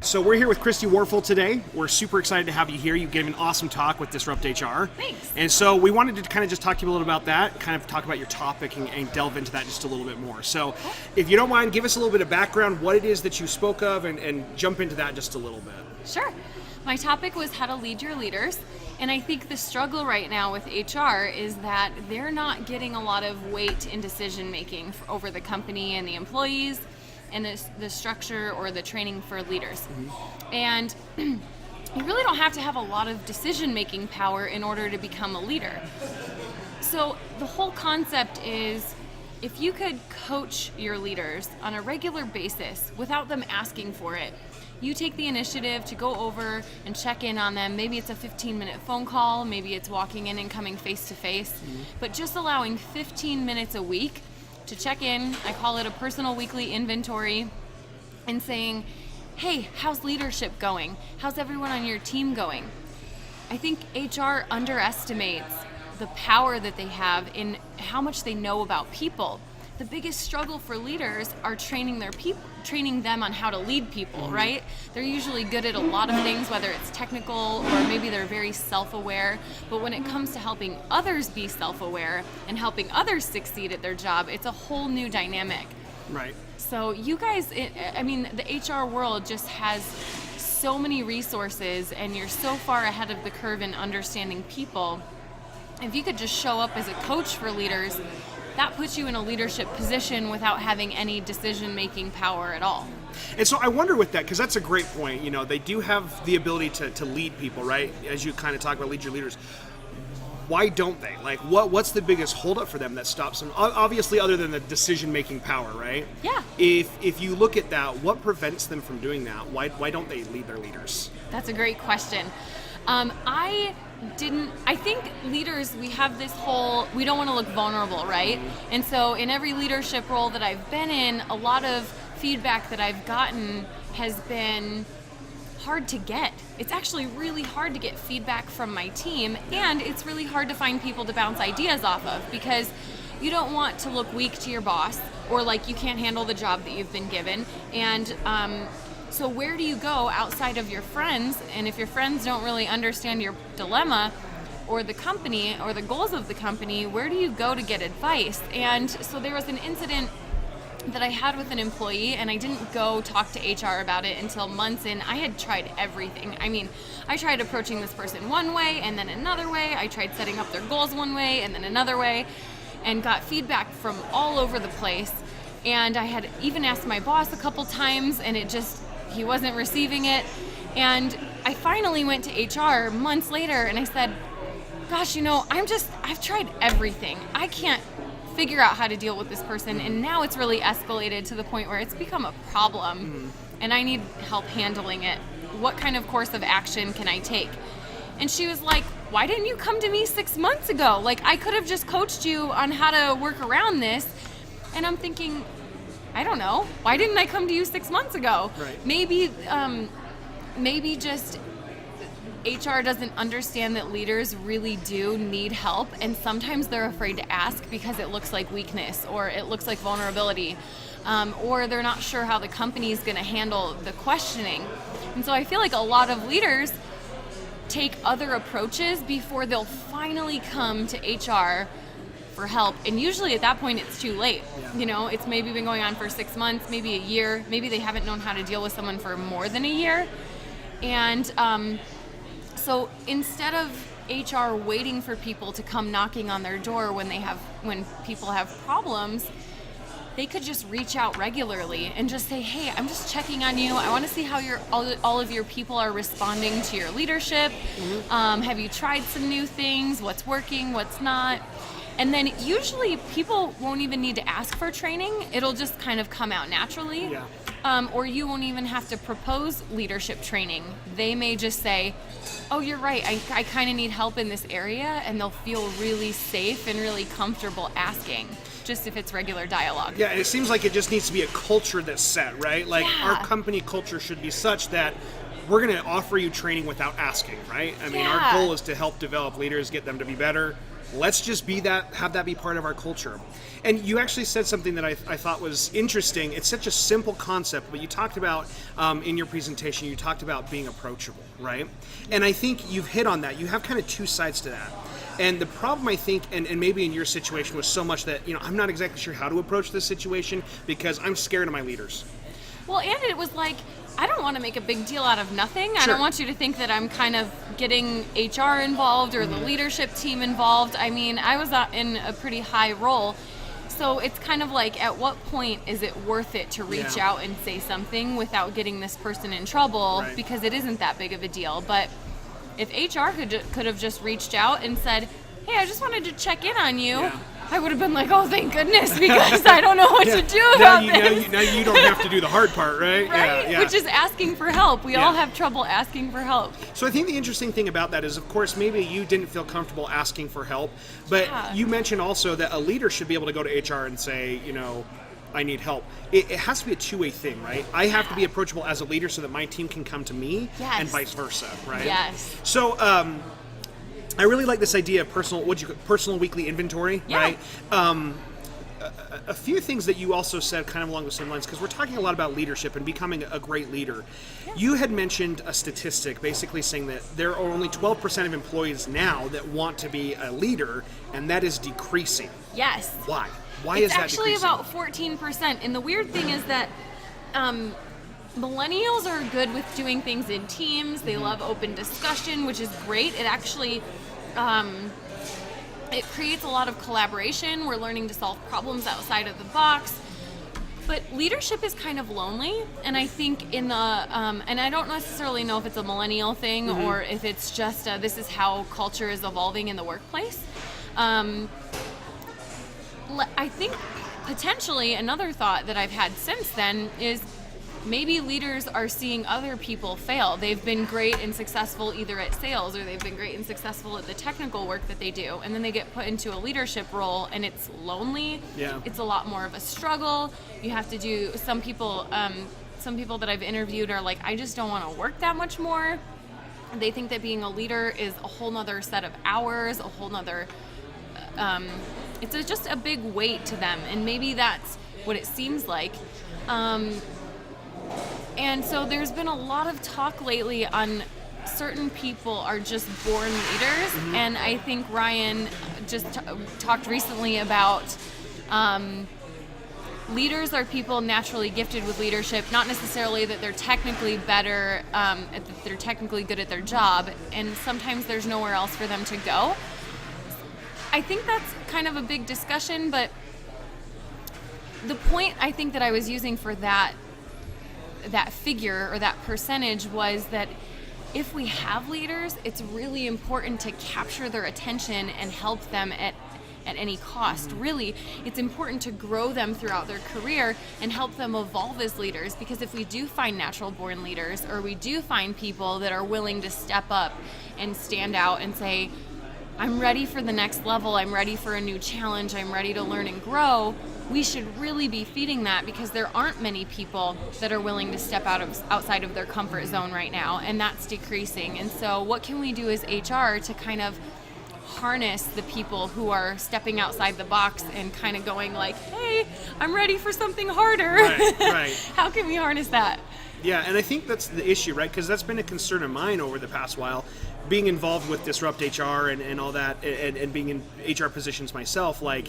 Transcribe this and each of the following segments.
So we're here with Kristi Worful today. We're super excited to have you here. You gave an awesome talk with DisruptHR. Thanks. And so we wanted to kind of just talk to you a little about that, kind of talk about your topic and delve into that just a little bit more. So if you don't mind, give us a little bit of background, what it is that you spoke of, and jump into that just a little bit. Sure. My topic was how to lead your leaders. And I think the struggle right now with HR is that they're not getting a lot of weight in decision making over the company and the employees and the structure or the training for leaders. Mm-hmm. And you really don't have to have a lot of decision-making power in order to become a leader. So the whole concept is if you could coach your leaders on a regular basis without them asking for it, you take the initiative to go over and check in on them. Maybe it's a 15-minute phone call, maybe it's walking in and coming face-to-face, but just allowing 15 minutes a week to check in. I call it a personal weekly inventory, and saying, hey, how's leadership going? How's everyone on your team going? I think HR underestimates the power that they have in how much they know about people. The biggest struggle for leaders are training them on how to lead people, right? They're usually good at a lot of things, whether it's technical or maybe they're very self-aware. But when it comes to helping others be self-aware and helping others succeed at their job, it's a whole new dynamic. Right. So you guys, the HR world just has so many resources, and you're so far ahead of the curve in understanding people. If you could just show up as a coach for leaders, that puts you in a leadership position without having any decision-making power at all. And so I wonder with that, because that's a great point, they do have the ability to lead people, right? As you kind of talk about lead your leaders. Why don't they? Like, what's the biggest holdup for them that stops them? Obviously, other than the decision-making power, right? Yeah. If you look at that, what prevents them from doing that? Why don't they lead their leaders? That's a great question. I think leaders, we have this whole, we don't want to look vulnerable, right? And so in every leadership role that I've been in, a lot of feedback that I've gotten has been hard to get. It's actually really hard to get feedback from my team, and it's really hard to find people to bounce ideas off of, because you don't want to look weak to your boss or like you can't handle the job that you've been given. And so where do you go outside of your friends? And if your friends don't really understand your dilemma or the company or the goals of the company, where do you go to get advice? And so there was an incident that I had with an employee, and I didn't go talk to HR about it until months in. I had tried everything. I tried approaching this person one way and then another way. I tried setting up their goals one way and then another way, and got feedback from all over the place. And I had even asked my boss a couple times, and he wasn't receiving it. And I finally went to HR months later, and I said, gosh, I've tried everything. I can't figure out how to deal with this person, and now it's really escalated to the point where it's become a problem, and I need help handling it. What kind of course of action can I take? And she was like, why didn't you come to me 6 months ago? Like, I could have just coached you on how to work around this. And I'm thinking, I don't know. Why didn't I come to you 6 months ago? Right. Maybe just HR doesn't understand that leaders really do need help, and sometimes they're afraid to ask because it looks like weakness or it looks like vulnerability, or they're not sure how the company is going to handle the questioning. And so I feel like a lot of leaders take other approaches before they'll finally come to HR for help, and usually at that point it's too late. Yeah. It's maybe been going on for 6 months, maybe a year, maybe they haven't known how to deal with someone for more than a year. And so instead of HR waiting for people to come knocking on their door when people have problems, they could just reach out regularly and just say, hey, I'm just checking on you. I want to see how all of your people are responding to your leadership. Have you tried some new things? What's working? What's not? And then usually people won't even need to ask for training. It'll just kind of come out naturally. Yeah. Or you won't even have to propose leadership training. They may just say, oh, you're right, I kind of need help in this area, and they'll feel really safe and really comfortable asking, just if it's regular dialogue. Yeah, it seems like it just needs to be a culture that's set, right? Like, our company culture should be such that we're going to offer you training without asking, right? Our goal is to help develop leaders, get them to be better, let's just be that, have that be part of our culture. And you actually said something that I thought was interesting. It's such a simple concept, but you talked about, in your presentation, you talked about being approachable, right? And I think you've hit on that. You have kind of two sides to that. And the problem, I think, and maybe in your situation, was so much that, I'm not exactly sure how to approach this situation because I'm scared of my leaders. Well, and it was like, I don't want to make a big deal out of nothing. Sure. I don't want you to think that I'm kind of getting HR involved or the leadership team involved. I mean, I was in a pretty high role. So it's kind of like, at what point is it worth it to reach out and say something without getting this person in trouble? Right. Because it isn't that big of a deal. But if HR could have just reached out and said, hey, I just wanted to check in on you. Yeah. I would have been like, oh, thank goodness, because I don't know what to do about this. Now you don't have to do the hard part, right? Right? Yeah. Which is asking for help. We all have trouble asking for help. So I think the interesting thing about that is, of course, maybe you didn't feel comfortable asking for help, but you mentioned also that a leader should be able to go to HR and say, I need help. It has to be a two-way thing, right? I have to be approachable as a leader so that my team can come to me, and vice versa, right? Yes. So, I really like this idea of personal weekly inventory, right? A few things that you also said kind of along the same lines, because we're talking a lot about leadership and becoming a great leader. You had mentioned a statistic basically saying that there are only 12% of employees now that want to be a leader, and that is decreasing. Yes. Why? Why is that decreasing? It's actually about 14%. And the weird thing is that millennials are good with doing things in teams. They love open discussion, which is great. It actually it creates a lot of collaboration. We're learning to solve problems outside of the box. But leadership is kind of lonely, and I think in the and I don't necessarily know if it's a millennial thing or if it's just this is how culture is evolving in the workplace. I think potentially another thought that I've had since then is maybe leaders are seeing other people fail. They've been great and successful either at sales or they've been great and successful at the technical work that they do. And then they get put into a leadership role and it's lonely. Yeah. It's a lot more of a struggle. You have to do, some people that I've interviewed are like, I just don't want to work that much more. They think that being a leader is a whole nother set of hours, a whole nother, it's just a big weight to them. And maybe that's what it seems like. And so there's been a lot of talk lately on certain people are just born leaders. And I think Ryan just talked recently about leaders are people naturally gifted with leadership, not necessarily that they're technically better, that they're technically good at their job, and sometimes there's nowhere else for them to go. I think that's kind of a big discussion, but the point I think that I was using for that figure or that percentage was that if we have leaders, it's really important to capture their attention and help them at any cost. Really, it's important to grow them throughout their career and help them evolve as leaders, because if we do find natural born leaders, or we do find people that are willing to step up and stand out and say, I'm ready for the next level, I'm ready for a new challenge, I'm ready to learn and grow, we should really be feeding that, because there aren't many people that are willing to step outside of their comfort zone right now, and that's decreasing. And so what can we do as HR to kind of harness the people who are stepping outside the box and kind of going like, hey, I'm ready for something harder. Right. How can we harness that? Yeah, and I think that's the issue, right? Because that's been a concern of mine over the past while, being involved with DisruptHR and all that, and being in HR positions myself. Like,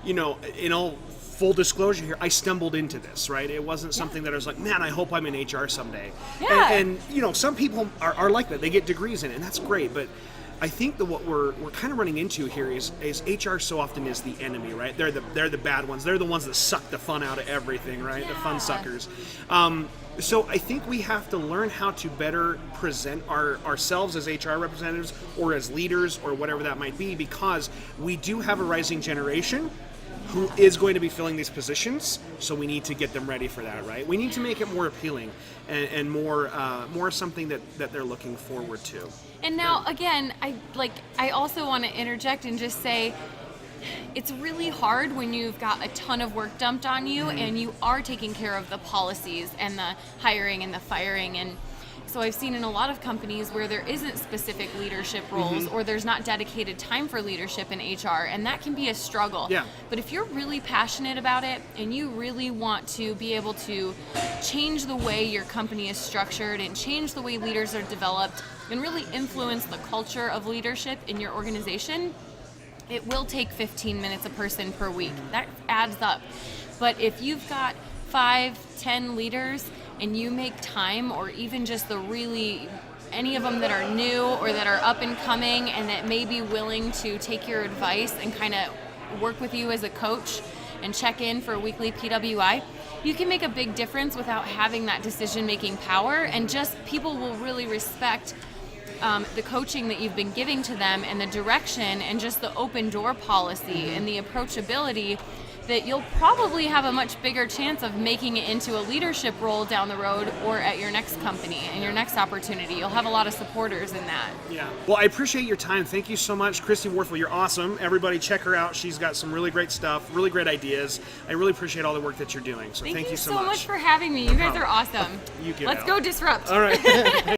in all full disclosure here, I stumbled into this, right? It wasn't something that I was like, man, I hope I'm in HR someday. Yeah. And some people are like that. They get degrees in it, and that's great. But I think that what we're kind of running into here is HR so often is the enemy, right? They're the bad ones. They're the ones that suck the fun out of everything, right? Yeah. The fun suckers. So I think we have to learn how to better present ourselves as HR representatives or as leaders or whatever that might be, because we do have a rising generation who is going to be filling these positions, so we need to get them ready for that, right? We need to make it more appealing and more something that they're looking forward to. And now, again, I also want to interject and just say, it's really hard when you've got a ton of work dumped on you and you are taking care of the policies and the hiring and the firing, and So I've seen in a lot of companies where there isn't specific leadership roles or there's not dedicated time for leadership in HR, and that can be a struggle. Yeah. But if you're really passionate about it and you really want to be able to change the way your company is structured and change the way leaders are developed and really influence the culture of leadership in your organization, it will take 15 minutes a person per week. That adds up. But if you've got 5-10 leaders and you make time, or even just any of them that are new or that are up and coming and that may be willing to take your advice and kind of work with you as a coach and check in for a weekly PWI, you can make a big difference without having that decision-making power, and just people will really respect the coaching that you've been giving to them and the direction and just the open door policy and the approachability, that you'll probably have a much bigger chance of making it into a leadership role down the road or at your next company and your next opportunity. You'll have a lot of supporters in that. Yeah. Well, I appreciate your time. Thank you so much. Kristi Worful, you're awesome. Everybody check her out. She's got some really great stuff, really great ideas. I really appreciate all the work that you're doing. So thank you so much for having me. You guys are awesome. You get Let's out. go disrupt. All right.